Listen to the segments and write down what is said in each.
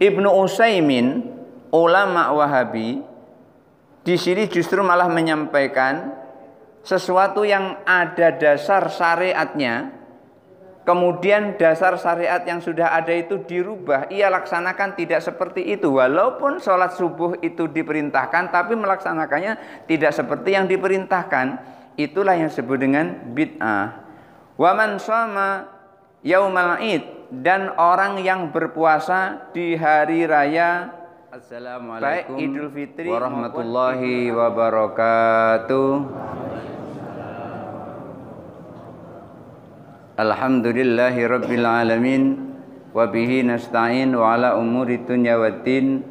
Ibnu Utsaimin, ulama Wahabi, di sini justru malah menyampaikan sesuatu yang ada dasar syariatnya, kemudian dasar syariat yang sudah ada itu dirubah, ia laksanakan tidak seperti itu. Walaupun sholat subuh itu diperintahkan, tapi melaksanakannya tidak seperti yang diperintahkan. Itulah yang disebut dengan bid'ah. Wa man shoma yaumal id, dan orang yang berpuasa di hari raya Assalamualaikum Idul Fitri warahmatullahi wabarakatuh. Alhamdulillahi rabbil alamin, wa bihi nasta'in wa ala umuri dunya waddin,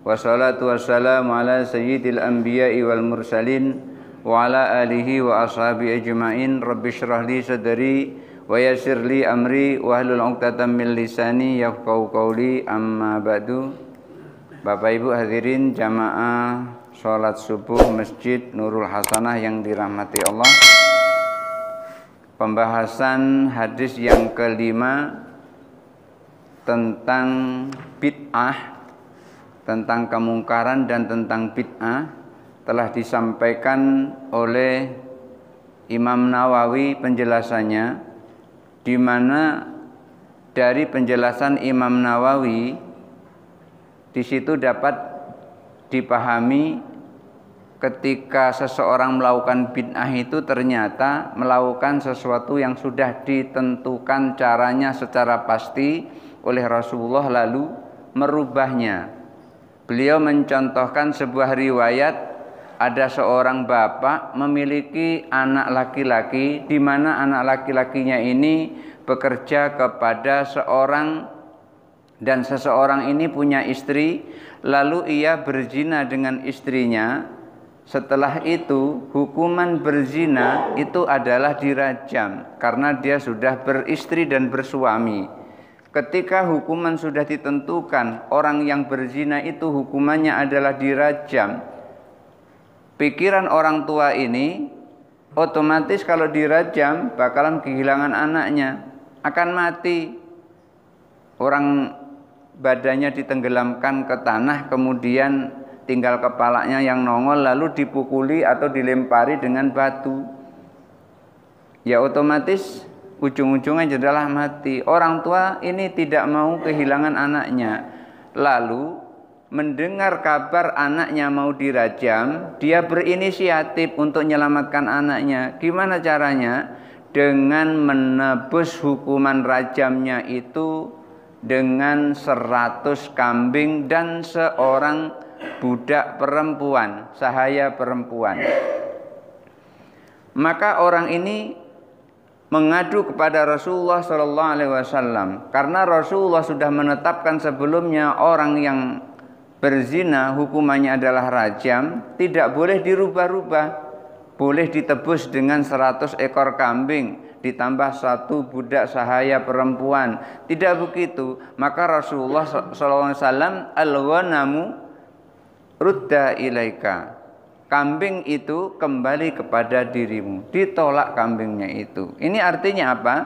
wassalatu wassalamu ala sayyidil anbiya'i wal mursalin wa ala alihi wa ashabi ajma'in. Rabbi shrah li sadri wa yassir li amri wa hlul 'uqdatam min lisani yafqahu qawli, amma ba'du. Bapak Ibu hadirin jamaah sholat subuh Masjid Nurul Hasanah yang dirahmati Allah. Pembahasan hadis yang kelima tentang bid'ah, tentang kemungkaran dan tentang bid'ah telah disampaikan oleh Imam Nawawi penjelasannya, di mana dari penjelasan Imam Nawawi di situ dapat dipahami ketika seseorang melakukan bid'ah itu ternyata melakukan sesuatu yang sudah ditentukan caranya secara pasti oleh Rasulullah lalu merubahnya. Beliau mencontohkan sebuah riwayat, ada seorang bapak memiliki anak laki-laki, di mana anak laki-lakinya ini bekerja kepada seorang, dan seseorang ini punya istri, lalu ia berzina dengan istrinya. Setelah itu hukuman berzina itu adalah dirajam karena dia sudah beristri dan bersuami. Ketika hukuman sudah ditentukan, orang yang berzina itu hukumannya adalah dirajam. Pikiran orang tua ini otomatis kalau dirajam bakalan kehilangan anaknya, akan mati. Orang badannya ditenggelamkan ke tanah, kemudian tinggal kepalanya yang nongol, lalu dipukuli atau dilempari dengan batu. Ya otomatis ujung-ujungnya adalah mati. Orang tua ini tidak mau kehilangan anaknya. Lalu mendengar kabar anaknya mau dirajam, dia berinisiatif untuk menyelamatkan anaknya. Gimana caranya? Dengan menebus hukuman rajamnya itu dengan 100 kambing dan seorang budak perempuan, sahaya perempuan. Maka orang ini mengadu kepada Rasulullah SAW, karena Rasulullah sudah menetapkan sebelumnya orang yang berzina hukumannya adalah rajam, tidak boleh dirubah-rubah, boleh ditebus dengan 100 ekor kambing ditambah 1 budak sahaya perempuan. Tidak begitu, maka Rasulullah SAW, al-ghanamu rudda ilaika, kambing itu kembali kepada dirimu, ditolak kambingnya itu. Ini artinya apa?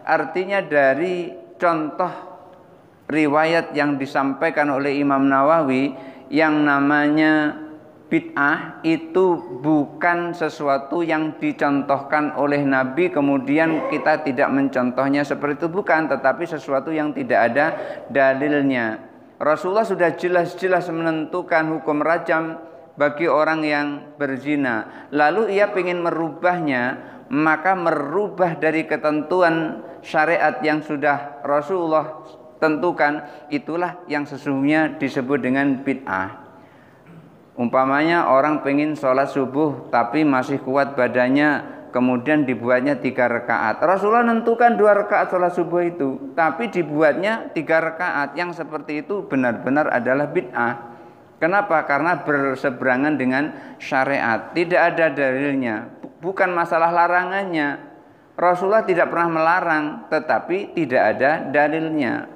Artinya dari contoh riwayat yang disampaikan oleh Imam Nawawi, yang namanya bid'ah itu bukan sesuatu yang dicontohkan oleh Nabi kemudian kita tidak mencontohnya seperti itu, bukan, tetapi sesuatu yang tidak ada dalilnya. Rasulullah sudah jelas-jelas menentukan hukum rajam bagi orang yang berzina, lalu ia ingin merubahnya, maka merubah dari ketentuan syariat yang sudah Rasulullah tentukan, itulah yang sesungguhnya disebut dengan bid'ah. Umpamanya orang pengen sholat subuh tapi masih kuat badannya, kemudian dibuatnya 3 rakaat. Rasulullah menentukan 2 rakaat sholat subuh itu, tapi dibuatnya 3 rakaat. Yang seperti itu benar-benar adalah bid'ah. Kenapa? Karena berseberangan dengan syariat, tidak ada dalilnya. Bukan masalah larangannya, Rasulullah tidak pernah melarang, tetapi tidak ada dalilnya.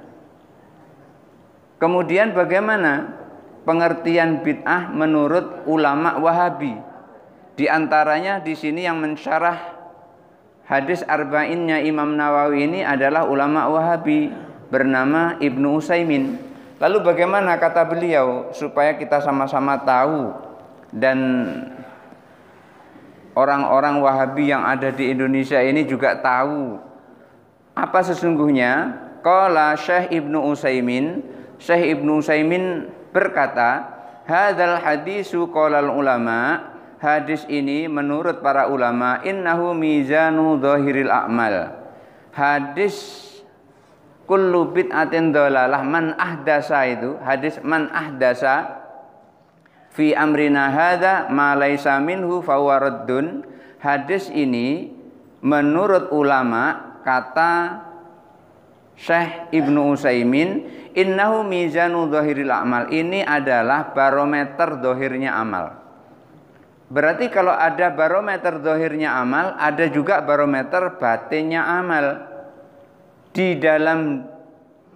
Kemudian bagaimana pengertian bid'ah menurut ulama Wahabi? Di antaranya di sini yang mensyarah hadis arba'innya Imam Nawawi ini adalah ulama Wahabi bernama Ibnu Utsaimin. Lalu bagaimana kata beliau supaya kita sama-sama tahu dan orang-orang Wahabi yang ada di Indonesia ini juga tahu apa sesungguhnya? Qala Syekh Ibnu Utsaimin berkata, hadzal hadisu qalal ulama, hadis ini menurut para ulama innahu mizanu dhahiril a'mal. Hadis kullu bid'atin dhalalah man ahdasa itu, hadis man ahdasa fi amrina hadza ma laisa minhu fahuwa raddun. Hadis ini menurut ulama kata Syekh Ibnu Utsaimin innahu mizanu dhahiril a'mal, ini adalah barometer dhahirnya amal. Berarti kalau ada barometer dhahirnya amal, ada juga barometer batinnya amal. Di dalam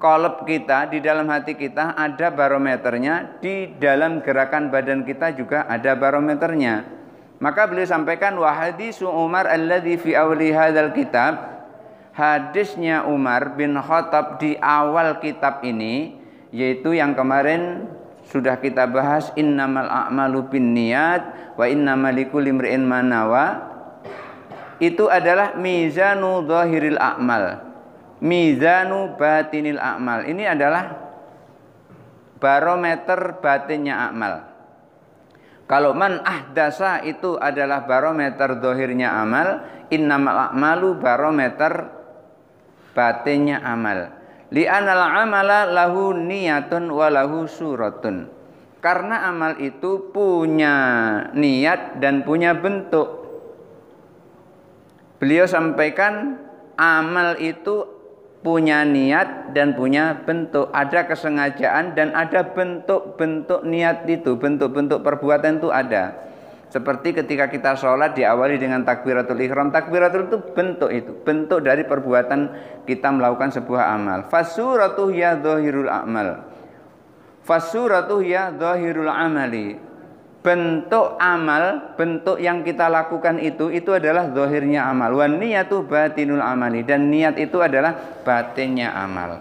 kolab kita, di dalam hati kita ada barometernya, di dalam gerakan badan kita juga ada barometernya. Maka beliau sampaikan wa hadisu Umar alladzi fi awli hadzal kitab, hadisnya Umar bin Khattab di awal kitab ini, yaitu yang kemarin sudah kita bahas, innamal a'malu binniyat wa innamal likulli imri'in ma nawa. Itu adalah mizanu dhahiril a'mal, mizanu batinil a'mal. Ini adalah barometer batinnya amal. Kalau man ahdasa itu adalah barometer dohirnya amal, innamal a'malu barometer batinnya amal. Li'anal amala lahu niyatun wa lahu suratun. Karena amal itu punya niat dan punya bentuk. Beliau sampaikan amal itu punya niat dan punya bentuk, ada kesengajaan dan ada bentuk-bentuk niat itu, bentuk-bentuk perbuatan itu ada. Seperti ketika kita sholat diawali dengan takbiratul ihram, takbiratul itu bentuk dari perbuatan kita melakukan sebuah amal. Fasuratuh ya dhahirul a'mal, fasuratuh ya dhahirul amali. Bentuk amal, bentuk yang kita lakukan itu adalah zahirnya amal. Wan niyatu batinul amali, dan niat itu adalah batinnya amal.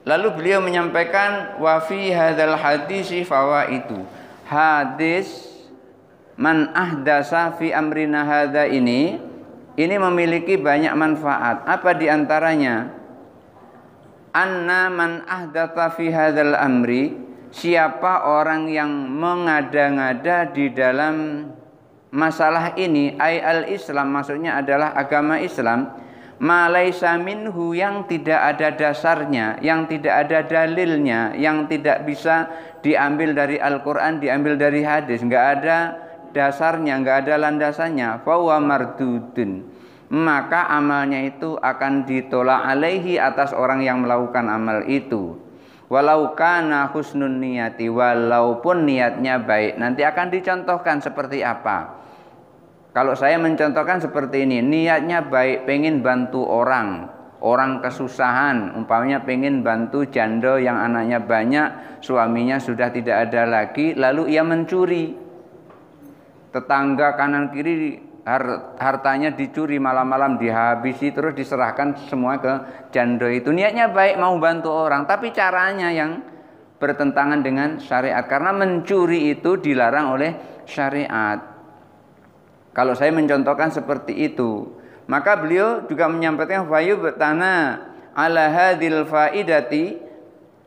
Lalu beliau menyampaikan wa fi hadzal hadisi fawaidu. Hadis man ahdasa fi amrina hadza ini memiliki banyak manfaat. Apa di antaranya? Anna man ahdatsa fi hadzal amri, siapa orang yang mengada-ngada di dalam masalah ini, ay al-Islam, maksudnya adalah agama Islam, ma laisa minhu, yang tidak ada dasarnya, yang tidak ada dalilnya, yang tidak bisa diambil dari Al-Quran, diambil dari hadis, enggak ada dasarnya, enggak ada landasannya, fa huwa mardudun, maka amalnya itu akan ditolak alaihi, atas orang yang melakukan amal itu. Walau kana husnun niyati, walaupun niatnya baik. Nanti akan dicontohkan seperti apa. Kalau saya mencontohkan seperti ini, niatnya baik, pengen bantu orang kesusahan, umpamanya pengen bantu janda yang anaknya banyak, suaminya sudah tidak ada lagi, lalu ia mencuri. Tetangga kanan kiri hartanya dicuri, malam-malam dihabisi, terus diserahkan semua ke janda itu. Niatnya baik, mau bantu orang, tapi caranya yang bertentangan dengan syariat, karena mencuri itu dilarang oleh syariat. Kalau saya mencontohkan seperti itu, maka beliau juga menyampaikan fayubtana ala hadil faidati,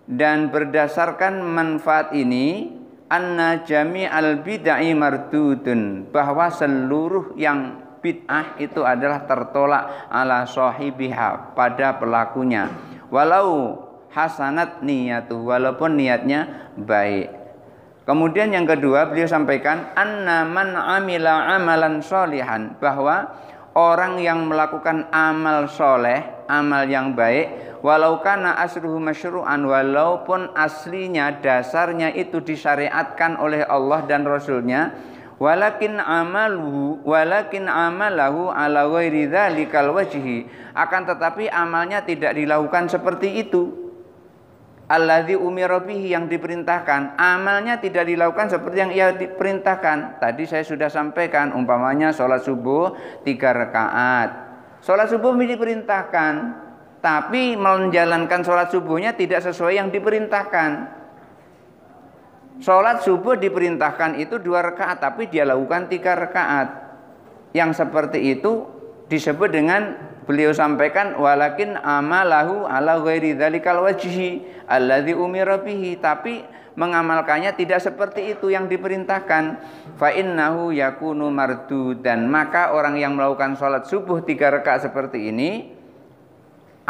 dan berdasarkan manfaat ini, anna jami'al bid'ah mardudun, bahwa seluruh yang bid'ah itu adalah tertolak ala sahibiha, pada pelakunya, walau hasanat niyatu, walaupun niatnya baik. Kemudian yang kedua beliau sampaikan anna man amila amalan sholihan, bahwa orang yang melakukan amal soleh, amal yang baik, walau kana asruhu masyru'an, walaupun aslinya dasarnya itu disyariatkan oleh Allah dan Rasulnya, walakin amalahu ala ghairi dzalikal wajhi, akan tetapi amalnya tidak dilakukan seperti itu. Alladzi umira bihi, yang diperintahkan, amalnya tidak dilakukan seperti yang ia diperintahkan. Tadi saya sudah sampaikan, umpamanya sholat subuh 3 rakaat. Sholat subuh diperintahkan, tapi menjalankan sholat subuhnya tidak sesuai yang diperintahkan. Sholat subuh diperintahkan itu 2 rakaat, tapi dia lakukan 3 rakaat. Yang seperti itu disebut dengan, beliau sampaikan, walakin amalahu ala ghairi dzalikal wajhi alladzi umira bihi, tapi mengamalkannya tidak seperti itu yang diperintahkan. Fa innahu yakunu mardudan, maka orang yang melakukan sholat subuh 3 rakaat seperti ini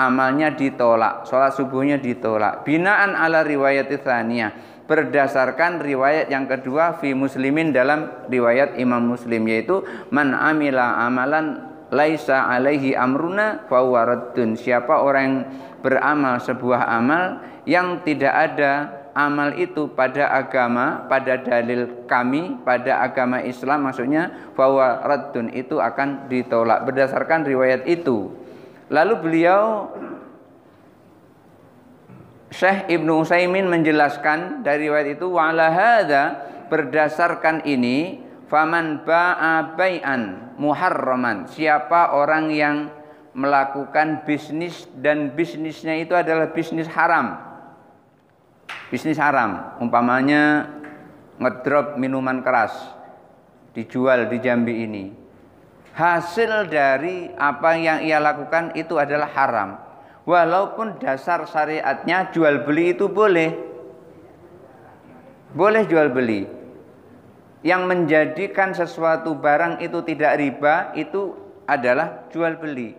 amalnya ditolak, sholat subuhnya ditolak. Binaan ala riwayat tsaniyah, berdasarkan riwayat yang kedua fi Muslimin, dalam riwayat Imam Muslim, yaitu man amila amalan laisa alaihi amruna fa huwa raddun. Siapa orang yang beramal sebuah amal yang tidak ada amal itu pada agama, pada dalil kami, pada agama Islam, maksudnya fa huwa raddun, itu akan ditolak berdasarkan riwayat itu. Lalu beliau Syekh Ibnu Utsaimin menjelaskan dari riwayat itu, wa ala hadza, berdasarkan ini, faman ba'a bai'an muharraman, siapa orang yang melakukan bisnis dan bisnisnya itu adalah bisnis haram. Bisnis haram, umpamanya ngedrop minuman keras dijual di Jambi ini. Hasil dari apa yang ia lakukan itu adalah haram. Walaupun dasar syariatnya jual beli itu boleh. Boleh jual beli. Yang menjadikan sesuatu barang itu tidak riba itu adalah jual beli.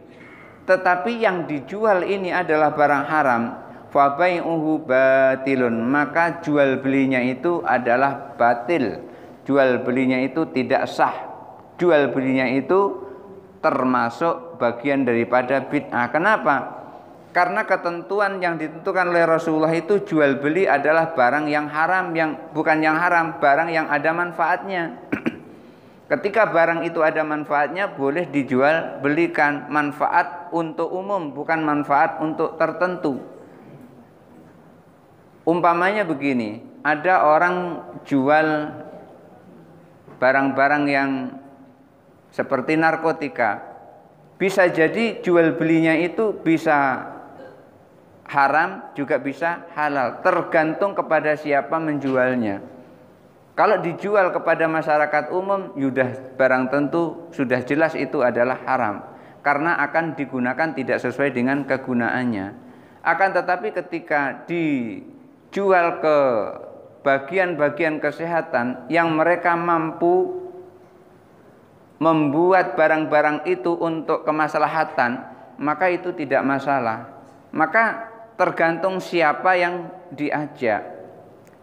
Tetapi yang dijual ini adalah barang haram, fa bai'uhu batilun, maka jual belinya itu adalah batil. Jual belinya itu tidak sah. Jual belinya itu termasuk bagian daripada bid'ah. Kenapa? Karena ketentuan yang ditentukan oleh Rasulullah itu jual beli adalah barang yang haram, yang bukan yang haram, barang yang ada manfaatnya. Ketika barang itu ada manfaatnya, boleh dijual belikan, manfaat untuk umum, bukan manfaat untuk tertentu. Umpamanya begini, ada orang jual barang-barang yang seperti narkotika, bisa jadi jual belinya itu bisa haram juga bisa halal, tergantung kepada siapa menjualnya. Kalau dijual kepada masyarakat umum, sudah barang tentu sudah jelas itu adalah haram, karena akan digunakan tidak sesuai dengan kegunaannya. Akan tetapi ketika dijual ke bagian-bagian kesehatan yang mereka mampu membuat barang-barang itu untuk kemaslahatan, maka itu tidak masalah. Maka tergantung siapa yang diajak.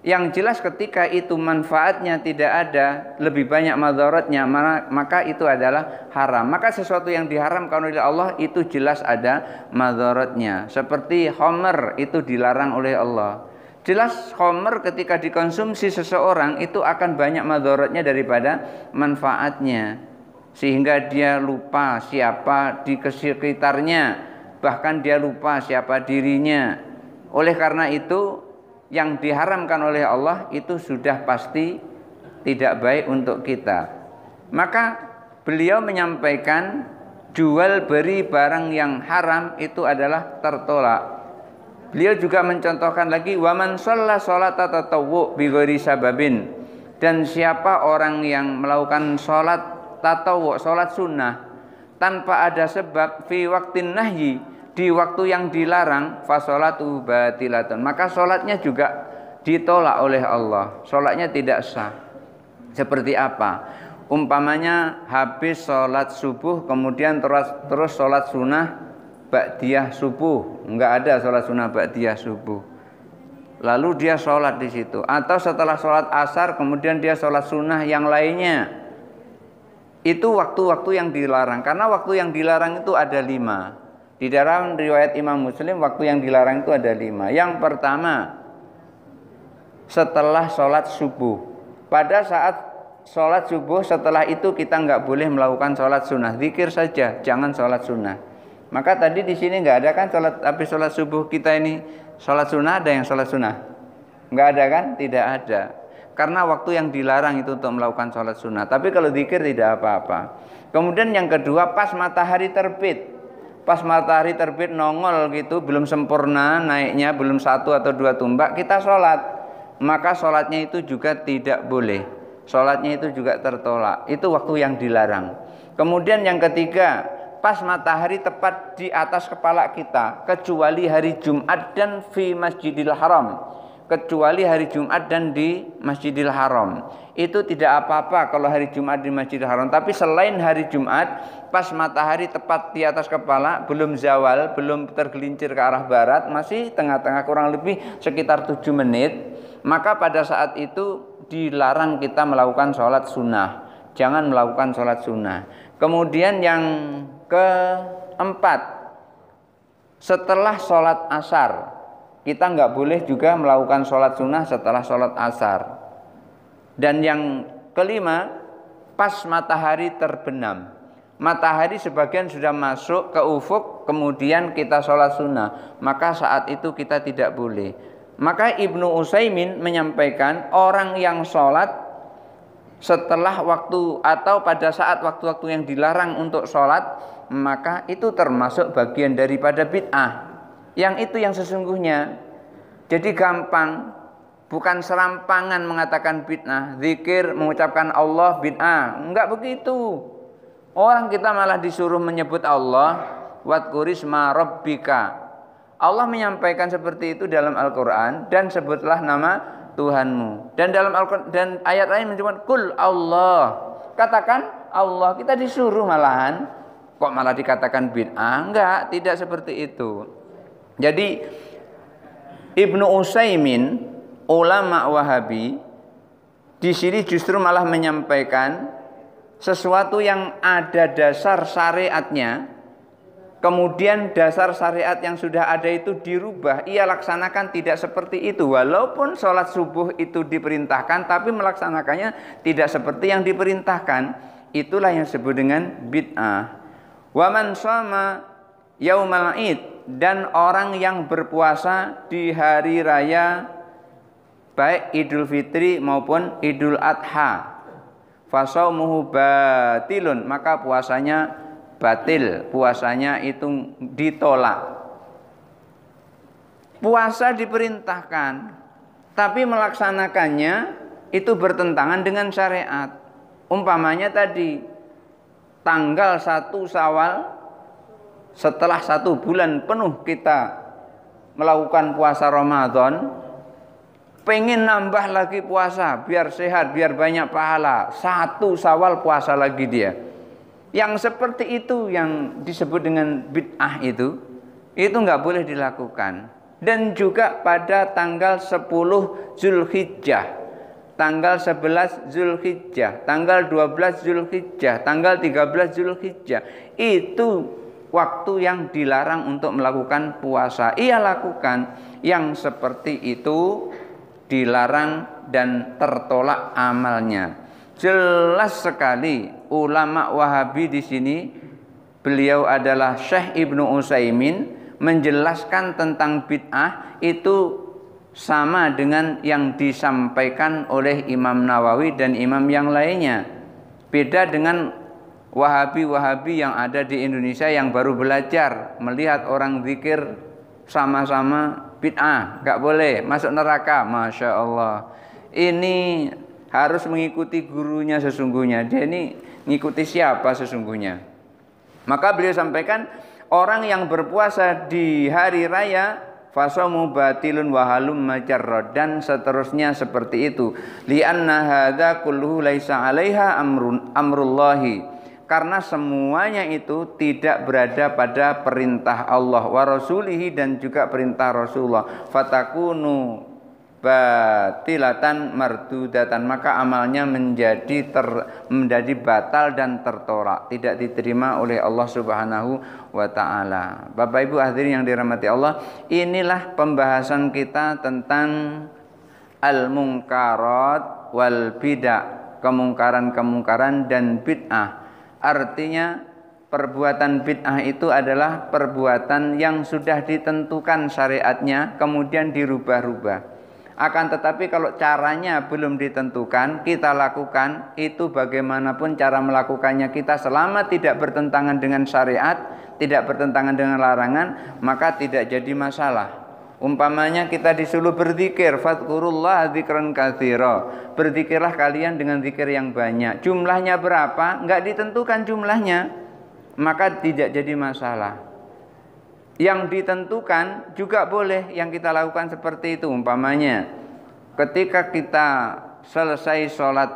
Yang jelas ketika itu manfaatnya tidak ada, lebih banyak madaratnya, maka itu adalah haram. Maka sesuatu yang diharamkan oleh Allah itu jelas ada madaratnya. Seperti khamr itu dilarang oleh Allah. Jelas khamr ketika dikonsumsi seseorang itu akan banyak madaratnya daripada manfaatnya, sehingga dia lupa siapa di sekitarnya, bahkan dia lupa siapa dirinya. Oleh karena itu, yang diharamkan oleh Allah itu sudah pasti tidak baik untuk kita. Maka beliau menyampaikan jual beli barang yang haram itu adalah tertolak. Beliau juga mencontohkan lagi, waman shalla sholata tatawwu bi ghairi sababin, dan siapa orang yang melakukan sholat tatawwu, sholat sunnah, tanpa ada sebab, fi waktin nahyi, di waktu yang dilarang, fa sholatu batilatun, maka sholatnya juga ditolak oleh Allah, sholatnya tidak sah. Seperti apa? Umpamanya habis sholat subuh, kemudian terus sholat sunnah ba'diyah subuh, enggak ada sholat sunnah ba'diyah subuh, lalu dia sholat di situ. Atau setelah sholat asar, kemudian dia sholat sunnah yang lainnya. Itu waktu-waktu yang dilarang, karena waktu yang dilarang itu ada 5. Di dalam riwayat Imam Muslim, waktu yang dilarang itu ada 5. Yang pertama, setelah sholat subuh. Pada saat sholat subuh, setelah itu kita nggak boleh melakukan sholat sunnah, zikir saja, jangan sholat sunnah. Maka tadi di sini nggak ada kan sholat, habis sholat subuh kita ini sholat sunnah, ada yang sholat sunnah? Nggak ada kan? Tidak ada. Karena waktu yang dilarang itu untuk melakukan sholat sunnah. Tapi kalau zikir tidak apa-apa. Kemudian yang kedua, pas matahari terbit. pas matahari terbit nongol gitu, belum sempurna naiknya, belum 1 atau 2 tumbak, kita sholat, maka sholatnya itu juga tidak boleh. Sholatnya itu juga tertolak. Itu waktu yang dilarang. Kemudian yang ketiga, pas matahari tepat di atas kepala kita, kecuali hari Jumat dan fi Masjidil Haram. Kecuali hari Jumat dan di Masjidil Haram. Itu tidak apa-apa kalau hari Jumat di Masjidil Haram. Tapi selain hari Jumat, pas matahari tepat di atas kepala, belum zawal, belum tergelincir ke arah barat, masih tengah-tengah kurang lebih sekitar 7 menit, maka pada saat itu dilarang kita melakukan sholat sunnah. Jangan melakukan sholat sunnah. Kemudian yang keempat, setelah sholat asar, kita nggak boleh juga melakukan sholat sunnah setelah sholat asar. Dan yang kelima, pas matahari terbenam. Matahari sebagian sudah masuk ke ufuk, kemudian kita sholat sunnah, maka saat itu kita tidak boleh. Maka Ibnu Utsaimin menyampaikan, orang yang sholat setelah waktu atau pada saat waktu-waktu yang dilarang untuk sholat, maka itu termasuk bagian daripada bid'ah. Yang itu yang sesungguhnya. Jadi gampang, bukan serampangan mengatakan bid'ah. Zikir, mengucapkan Allah bid'ah. Enggak begitu. Orang kita malah disuruh menyebut Allah, wadkurisma rabbika. Allah menyampaikan seperti itu dalam Al-Quran, dan sebutlah nama Tuhanmu. Dan dalam Al-Quran, dan ayat lain menyebut kul Allah. Katakan Allah. Kita disuruh malahan. Kok malah dikatakan bid'ah? Enggak, tidak seperti itu. Jadi Ibnu Utsaimin, ulama Wahabi, di sini justru malah menyampaikan sesuatu yang ada dasar syariatnya, kemudian dasar syariat yang sudah ada itu dirubah, ia laksanakan tidak seperti itu. Walaupun sholat subuh itu diperintahkan, tapi melaksanakannya tidak seperti yang diperintahkan. Itulah yang disebut dengan bid'ah. Wa man shoma yaumal id, dan orang yang berpuasa di hari raya baik Idul Fitri maupun Idul Adha, fasaumuhu batilun, maka puasanya batil, puasanya itu ditolak. Puasa diperintahkan, tapi melaksanakannya itu bertentangan dengan syariat. Umpamanya tadi tanggal 1 Syawal, setelah 1 bulan penuh kita melakukan puasa Ramadan, pengen nambah lagi puasa biar sehat, biar banyak pahala, 1 Syawal puasa lagi dia. Yang seperti itu yang disebut dengan bid'ah itu nggak boleh dilakukan. Dan juga pada tanggal 10 Zulhijjah, tanggal 11 Zulhijjah, tanggal 12 Zulhijjah, tanggal 13 Zulhijjah, itu waktu yang dilarang untuk melakukan puasa. Ia lakukan yang seperti itu dilarang dan tertolak amalnya. Jelas sekali ulama Wahabi di sini, beliau adalah Syekh Ibnu Utsaimin, menjelaskan tentang bid'ah itu sama dengan yang disampaikan oleh Imam Nawawi dan imam yang lainnya. Beda dengan Wahabi-Wahabi yang ada di Indonesia yang baru belajar, melihat orang zikir sama-sama bid'ah, gak boleh, masuk neraka. Masya Allah, ini harus mengikuti gurunya sesungguhnya. Dia ini mengikuti siapa sesungguhnya? Maka beliau sampaikan, orang yang berpuasa di hari raya fasamu batilun wahalum majarrad, dan seterusnya seperti itu. Li'anna hadza kulluhu laisa 'alaiha amrullahi, karena semuanya itu tidak berada pada perintah Allah wa rasulihi, dan juga perintah Rasulullah. Fatakunu batilatan mardudatan, maka amalnya menjadi batal dan tertolak, tidak diterima oleh Allah Subhanahu wa taala. Bapak Ibu hadirin yang dirahmati Allah, inilah pembahasan kita tentang al-munkarat wal bid'ah, kemungkaran-kemungkaran dan bid'ah. Artinya perbuatan bid'ah itu adalah perbuatan yang sudah ditentukan syariatnya kemudian dirubah-rubah. Akan tetapi kalau caranya belum ditentukan, kita lakukan, itu bagaimanapun cara melakukannya kita selama tidak bertentangan dengan syariat, tidak bertentangan dengan larangan, maka tidak jadi masalah. Umpamanya kita disuruh berzikir, fadhkurullah dzikran katsira. Berzikirlah kalian dengan zikir yang banyak. Jumlahnya berapa? Enggak ditentukan jumlahnya, maka tidak jadi masalah. Yang ditentukan juga boleh yang kita lakukan seperti itu. Umpamanya ketika kita selesai sholat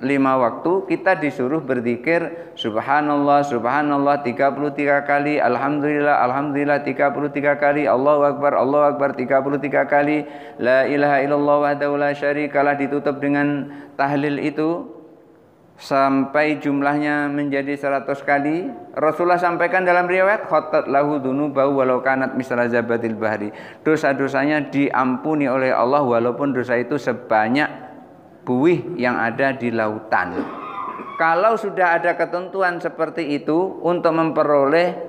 5 waktu, kita disuruh berzikir subhanallah subhanallah 33 kali, alhamdulillah alhamdulillah 33 kali, Allahu akbar 33 kali, la ilaha illallah wahdahu la syarikalah, ditutup dengan tahlil itu sampai jumlahnya menjadi 100 kali. Rasulullah sampaikan dalam riwayat, khattat lahu dzunubahu walau kanat misla zabatil bahri. Dosa-dosanya diampuni oleh Allah walaupun dosa itu sebanyak buih yang ada di lautan. Kalau sudah ada ketentuan seperti itu untuk memperoleh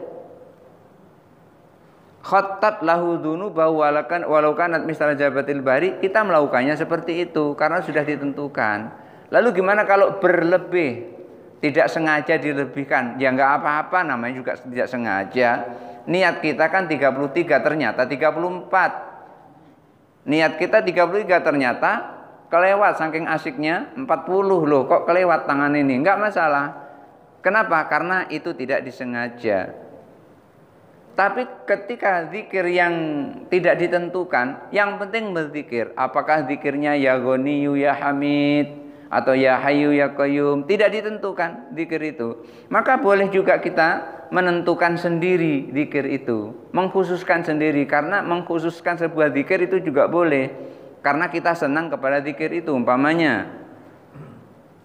khattat lahu dzunubahu walau kanat misla zabatil bahri, kita melakukannya seperti itu karena sudah ditentukan. Lalu gimana kalau berlebih, tidak sengaja dilebihkan? Ya enggak apa-apa, namanya juga tidak sengaja. Niat kita kan 33, ternyata 34. Niat kita 33, ternyata kelewat saking asiknya 40 loh, kok kelewat tangan ini? Enggak masalah. Kenapa? Karena itu tidak disengaja. Tapi ketika zikir yang tidak ditentukan, yang penting berzikir. Apakah zikirnya ya Ghaniyu ya Hamid atau ya Hayyu ya Qayyum, tidak ditentukan zikir itu. Maka boleh juga kita menentukan sendiri zikir itu, mengkhususkan sendiri, karena mengkhususkan sebuah zikir itu juga boleh karena kita senang kepada zikir itu. Umpamanya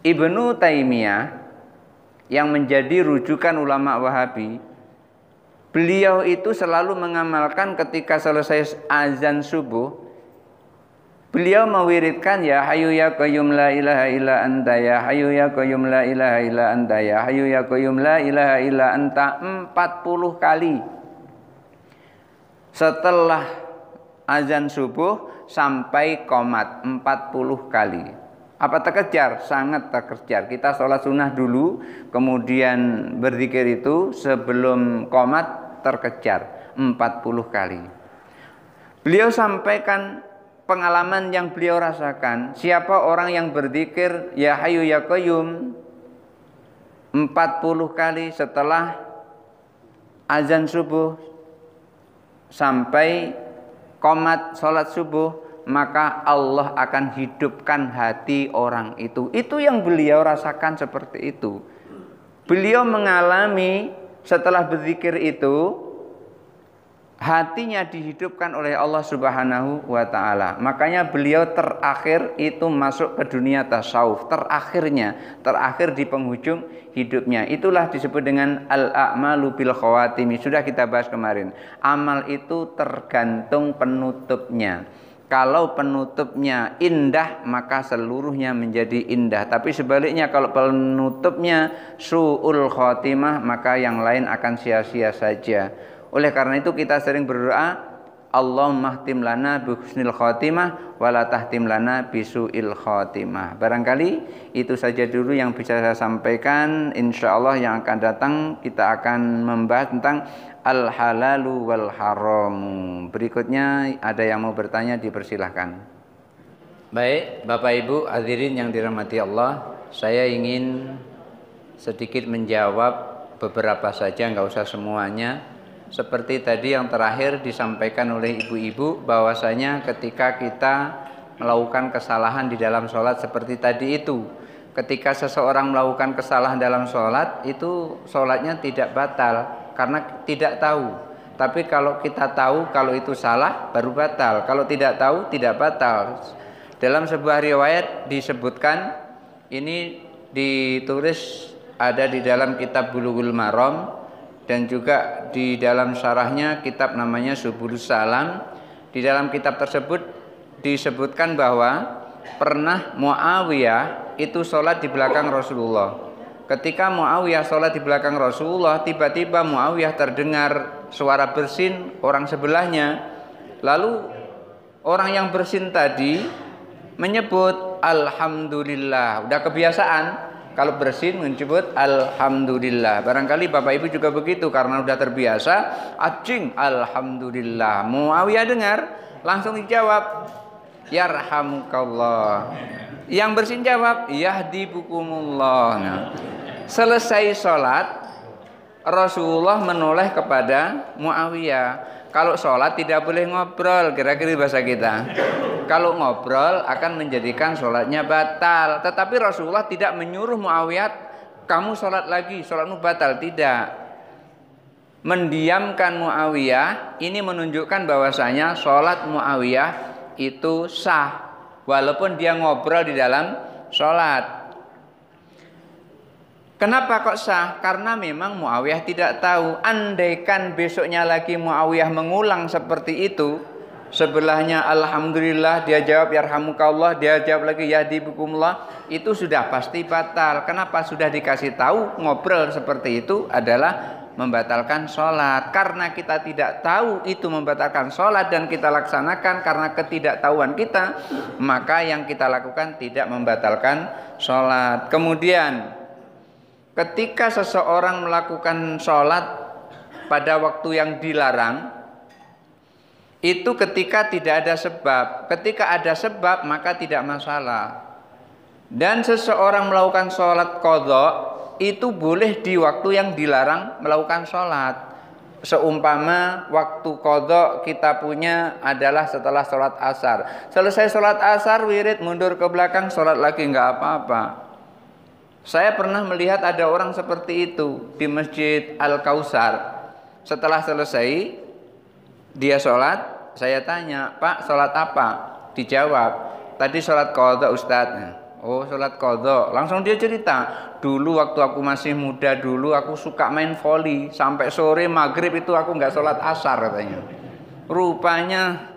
Ibnu Taimiyah yang menjadi rujukan ulama Wahabi, beliau itu selalu mengamalkan ketika selesai azan subuh, beliau mewiridkan ya Hayyu ya Qayyum la ilaha illa anta, ya Hayyu ya Qayyum la ilaha illa anta, ya Hayyu ya Qayyum la ilaha illa anta 40 kali. Setelah azan subuh sampai qomat 40 kali. Apa terkejar? Sangat terkejar. Kita sholat sunnah dulu, kemudian berzikir itu sebelum qomat, terkejar 40 kali. Beliau sampaikan pengalaman yang beliau rasakan. Siapa orang yang berzikir ya Hayyu ya Qayyum 40 kali setelah azan subuh sampai qomat sholat subuh, maka Allah akan hidupkan hati orang itu. Itu yang beliau rasakan seperti itu. Beliau mengalami setelah berzikir itu hatinya dihidupkan oleh Allah Subhanahu wa ta'ala. Makanya beliau terakhir itu masuk ke dunia tasawuf. Terakhir di penghujung hidupnya. Itulah disebut dengan al-a'malu bil khawatimi. Sudah kita bahas kemarin. Amal itu tergantung penutupnya. Kalau penutupnya indah, maka seluruhnya menjadi indah. Tapi sebaliknya, kalau penutupnya su'ul khotimah, maka yang lain akan sia-sia saja. Oleh karena itu kita sering berdoa, Allahumma khtim lana bi husnil khotimah wa la tahtim lana bi su'il khotimah. Barangkali itu saja dulu yang bisa saya sampaikan. Insyaallah yang akan datang kita akan membahas tentang al-halalu wal haram. Berikutnya ada yang mau bertanya, dipersilahkan. Baik, Bapak Ibu hadirin yang dirahmati Allah, saya ingin sedikit menjawab beberapa saja, nggak usah semuanya. Seperti tadi yang terakhir disampaikan oleh ibu-ibu, bahwasanya ketika kita melakukan kesalahan di dalam sholat seperti tadi itu, ketika seseorang melakukan kesalahan dalam sholat, itu sholatnya tidak batal karena tidak tahu. Tapi kalau kita tahu kalau itu salah, baru batal. Kalau tidak tahu, tidak batal. Dalam sebuah riwayat disebutkan, ini ditulis ada di dalam kitab Bulughul Maram, dan juga di dalam syarahnya kitab namanya Subulus Salam. Di dalam kitab tersebut disebutkan bahwa pernah Muawiyah itu sholat di belakang Rasulullah. Ketika Muawiyah sholat di belakang Rasulullah, tiba-tiba Muawiyah terdengar suara bersin orang sebelahnya. Lalu Orang yang bersin tadi menyebut alhamdulillah. Udah kebiasaan kalau bersin menyebut alhamdulillah. Barangkali Bapak Ibu juga begitu karena udah terbiasa. Acing alhamdulillah. Muawiyah dengar, langsung dijawab yarhamukallah. Yang bersin jawab yahdibukumullah. Nah, selesai sholat, Rasulullah menoleh kepada Muawiyah. Kalau sholat tidak boleh ngobrol, kira-kira bahasa kita. Kalau ngobrol akan menjadikan sholatnya batal. Tetapi Rasulullah tidak menyuruh Muawiyah, kamu sholat lagi, sholatmu batal. Tidak. Mendiamkan Muawiyah, ini menunjukkan bahwasanya sholat Muawiyah itu sah. Walaupun dia ngobrol di dalam sholat. Kenapa kok sah? Karena memang Muawiyah tidak tahu. Andaikan besoknya lagi Muawiyah mengulang seperti itu, sebelahnya alhamdulillah, dia jawab yarhamukallah, dia jawab lagi yahdibukumullah, itu sudah pasti batal. Kenapa? Sudah dikasih tahu ngobrol seperti itu adalah membatalkan sholat. Karena kita tidak tahu itu membatalkan sholat dan kita laksanakan karena ketidaktahuan kita, maka yang kita lakukan tidak membatalkan sholat. Kemudian ketika seseorang melakukan sholat pada waktu yang dilarang, itu ketika tidak ada sebab. Ketika ada sebab maka tidak masalah. Dan seseorang melakukan sholat qadha itu boleh di waktu yang dilarang melakukan sholat. Seumpama waktu qadha kita punya adalah setelah sholat asar. Selesai sholat asar, wirid mundur ke belakang, sholat lagi nggak apa-apa. Saya pernah melihat ada orang seperti itu di Masjid Al-Kautsar. Setelah selesai dia sholat, saya tanya, Pak sholat apa? Dijawab, tadi sholat qadha Ustaz. Oh sholat qadha. Langsung dia cerita, dulu waktu aku masih muda dulu aku suka main voli. Sampai sore maghrib itu aku nggak sholat asar katanya. Rupanya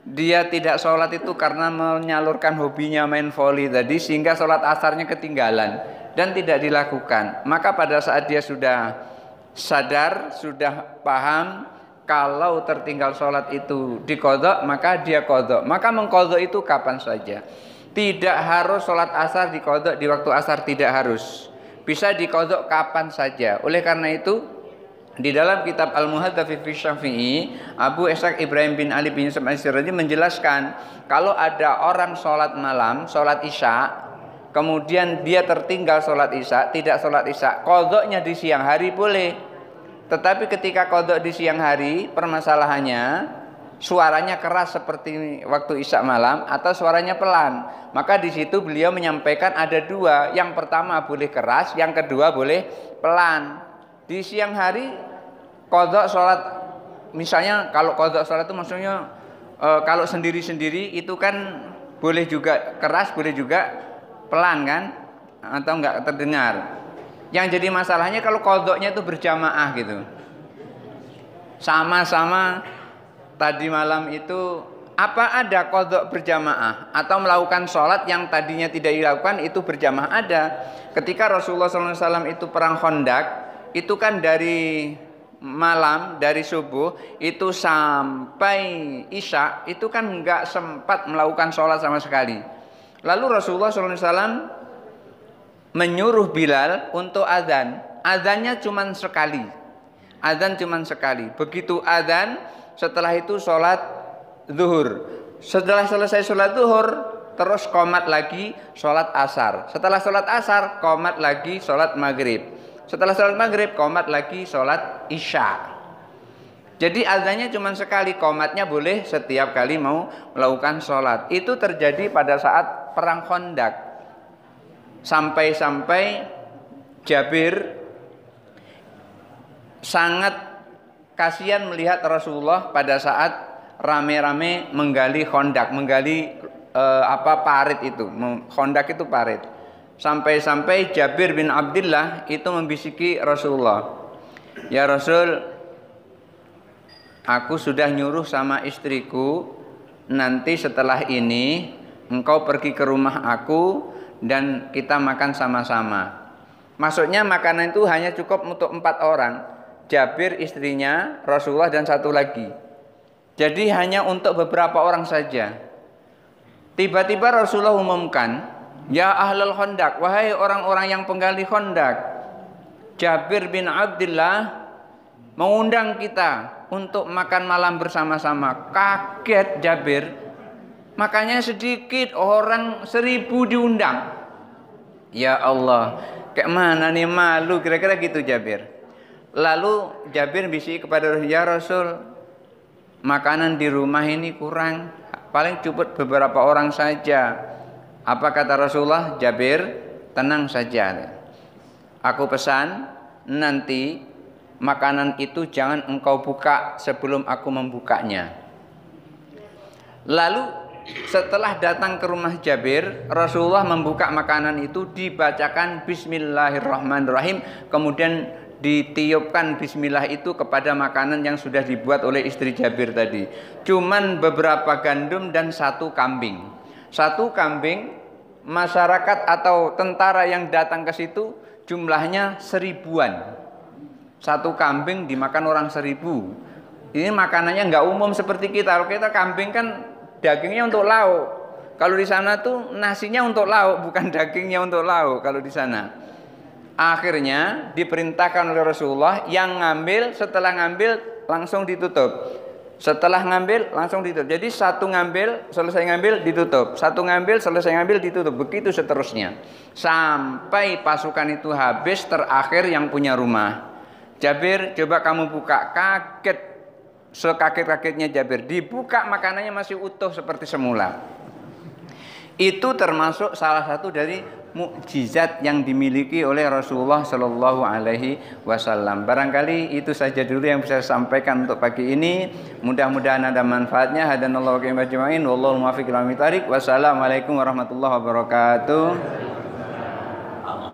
dia tidak sholat itu karena menyalurkan hobinya main voli tadi, sehingga sholat asarnya ketinggalan dan tidak dilakukan. Maka pada saat dia sudah sadar, sudah paham kalau tertinggal sholat itu diqadha, maka dia qadha. Maka mengqadha itu kapan saja. Tidak harus sholat asar diqadha di waktu asar, tidak harus. Bisa diqadha kapan saja. Oleh karena itu di dalam kitab Al-Muhadzab fi Syafi'i, Abu Ishaq Ibrahim bin Ali bin Yusuf As-Sirazi menjelaskan kalau ada orang sholat malam, sholat isya, kemudian dia tertinggal sholat isya, tidak sholat isya, qadhanya di siang hari boleh. Tetapi ketika qadha di siang hari, permasalahannya suaranya keras seperti waktu isya malam atau suaranya pelan. Maka di situ beliau menyampaikan ada dua. Yang pertama boleh keras, yang kedua boleh pelan. Di siang hari qadha sholat, misalnya kalau qadha sholat itu maksudnya kalau sendiri-sendiri itu kan boleh juga keras, boleh juga pelan kan, atau enggak terdengar. Yang jadi masalahnya kalau qadhanya itu berjamaah gitu, sama-sama tadi malam itu, apa ada qadha berjamaah atau melakukan sholat yang tadinya tidak dilakukan itu berjamaah? Ada. Ketika Rasulullah SAW itu perang Khandaq, itu kan dari malam, dari subuh itu sampai isya itu kan enggak sempat melakukan sholat sama sekali. Lalu Rasulullah SAW menyuruh Bilal untuk azan. Azannya cuma sekali. Azan cuma sekali. Begitu azan, setelah itu sholat zuhur. Setelah selesai sholat zuhur, terus qomat lagi sholat asar. Setelah sholat asar, qomat lagi sholat maghrib. Setelah sholat maghrib, qomat lagi sholat isya. Jadi azannya cuma sekali, qomatnya boleh setiap kali mau melakukan sholat. Itu terjadi pada saat perang Khandaq. Sampai-sampai Jabir sangat kasihan melihat Rasulullah pada saat rame-rame menggali Khandaq, menggali parit itu. Khandaq itu parit. Sampai-sampai Jabir bin Abdullah itu membisiki Rasulullah, ya Rasul, aku sudah nyuruh sama istriku, nanti setelah ini engkau pergi ke rumah aku dan kita makan sama-sama. Maksudnya makanan itu hanya cukup untuk 4 orang. Jabir, istrinya, Rasulullah dan satu lagi. Jadi hanya untuk beberapa orang saja. Tiba-tiba Rasulullah umumkan, ya ahlul Khandaq, wahai orang-orang yang penggali Khandaq, Jabir bin Abdullah mengundang kita untuk makan malam bersama-sama. Kaget Jabir, makanya sedikit orang 1000 diundang. Ya Allah, kayak mana nih, malu, kira-kira gitu Jabir. Lalu Jabir bisik kepada Rasul, ya Rasul, makanan di rumah ini kurang, paling cukup beberapa orang saja. Apa kata Rasulullah? Jabir, tenang saja, aku pesan nanti makanan itu jangan engkau buka sebelum aku membukanya. Lalu setelah datang ke rumah Jabir, Rasulullah membuka makanan itu, dibacakan Bismillahirrahmanirrahim, kemudian ditiupkan bismillah itu kepada makanan yang sudah dibuat oleh istri Jabir tadi. Cuman beberapa gandum dan 1 kambing. 1 kambing, masyarakat atau tentara yang datang ke situ jumlahnya 1000-an. 1 kambing dimakan orang 1000. Ini makanannya nggak umum seperti kita. Kalau kita kambing kan dagingnya untuk lauk. Kalau di sana tuh nasinya untuk lauk, bukan dagingnya untuk lauk kalau di sana. Akhirnya diperintahkan oleh Rasulullah yang ngambil, setelah ngambil langsung ditutup. Setelah ngambil langsung ditutup. Jadi 1 ngambil, selesai ngambil ditutup. 1 ngambil, selesai ngambil ditutup. Begitu seterusnya. Sampai pasukan itu habis, terakhir yang punya rumah. Jabir, coba kamu buka. Kaget, sekaget-kagetnya Jabir. Dibuka makanannya masih utuh seperti semula. Itu termasuk salah satu dari mukjizat yang dimiliki oleh Rasulullah Shallallahu Alaihi Wasallam. Barangkali itu saja dulu yang bisa saya sampaikan untuk pagi ini. Mudah-mudahan ada manfaatnya. Hadanallahu wa iyyakum ajma'in. Wallahu muwaffiq ila aqwamit thoriq. Wassalamualaikum warahmatullahi wabarakatuh.